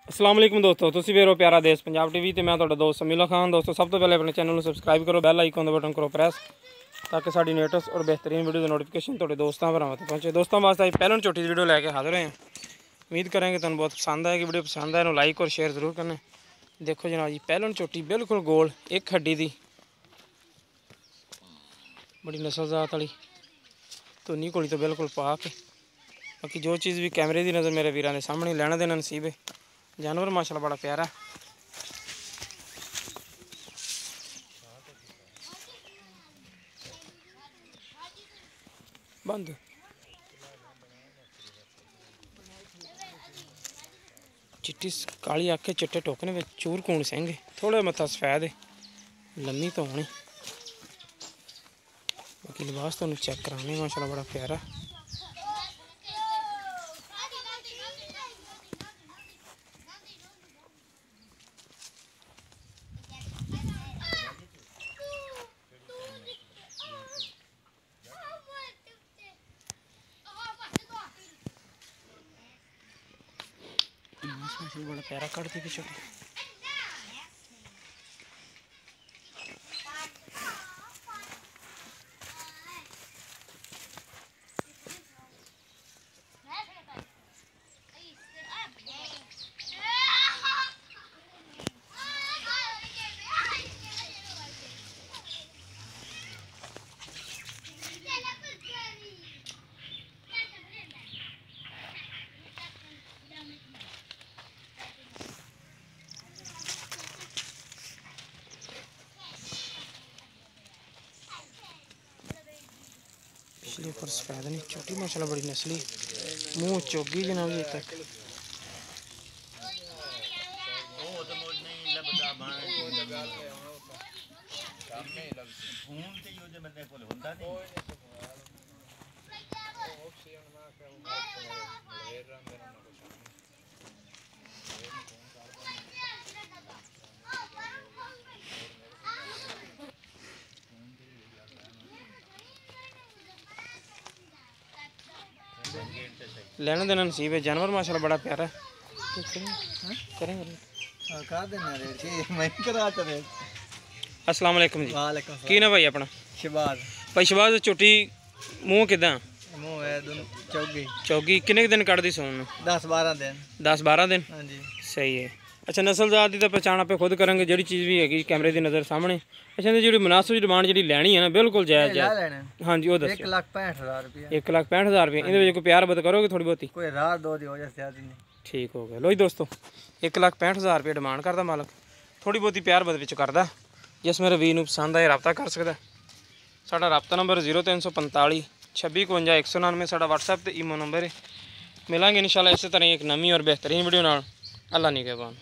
अस्सलाम वालेकुम दोस्तों, तुसीं वेख रहे हो प्यारा देश पंजाब टीवी ते मैं तुहाडा दोस्त समीला खान। दोस्तों सब तो पहले अपने चैनल को सबसक्राइब करो, बैल आइकन का बटन करो प्रेस ताकि साड़ी लेटेस्ट और बेहतरीन वीडियो की नोटिफिकेशन तुहाडे दोस्तों भरावां तक पहुंचे। दोस्तों वास्ते पहले छोटी वीडियो लैके हाजिर हैं। उम्मीद करेंगे तुहानूं बहुत पसंद आएगी। वीडियो पसंद आए लाइक और शेयर जरूर करना। देखो जनाब जी, पहलन चोटी बिल्कुल गोल एक हड्डी दी बड़ी नस्लजात वाली धुनी घोड़ी तो बिल्कुल पाक। बाकी जो चीज़ भी कैमरे की नज़र मेरे वीरां दे सामने लैना देना नसीब है। जानवर माशाल्लाह बड़ा प्यारा बंद चिट्टी काली अख चिट्टे टोकने में चूर कूण सिंह थोड़ा मत्था सफेद है लम्मी तो होनी। बाकी लिबास तो चेक कराने माशाल्लाह बड़ा प्यारा। बड़ा प्यारा काटती थी छोटी। पिछले पर सफेद नहीं छोटी माशाल्लाह बड़ी नस्ली मुँह चोगी जनाब जी तक। लेना देना नसीब है। जानवर माशाल्लाह बड़ा प्यारा है। अस्सलाम वालेकुम जी। की ना भाई अपना शहबाज भाई शहबाज चोटी मूँह किदा मूँह है चौगी चौगी किन्ने दिन कटदी सोन 10-12 दिन 10-12 दिन हाँ जी सही है। अच्छा नस्लजात की तो पहचान आप खुद करेंगे जी चीज़ भी हैगी कैमरे की नज़र सामने। अच्छा जी मुनासिब डिमांड जी लैनी है ना बिल्कुल जायज़ जायज़। हाँ जी वो दस 1,65,000 रुपया 1,65,000 रुपये ये कोई प्यार बद करोगे थोड़ी बहुती कोई रात दो दी हो जाए ज़्यादा नहीं। ठीक हो गया लो जी दोस्तों 1,65,000 रुपये डिमांड करता मालक थोड़ी बहुती प्यार बद विच करदा। जिस मेरे वीर नूं पसंद आए रब्ता कर सकदा। साडा रब्ता नंबर 0345 26 51 199 साडा WhatsApp ते ईमो नंबर है। मिलांगे इंशाल्लाह इस तरह एक नवी और बेहतरीन वीडियो नाल। अल्लाह निगहबान।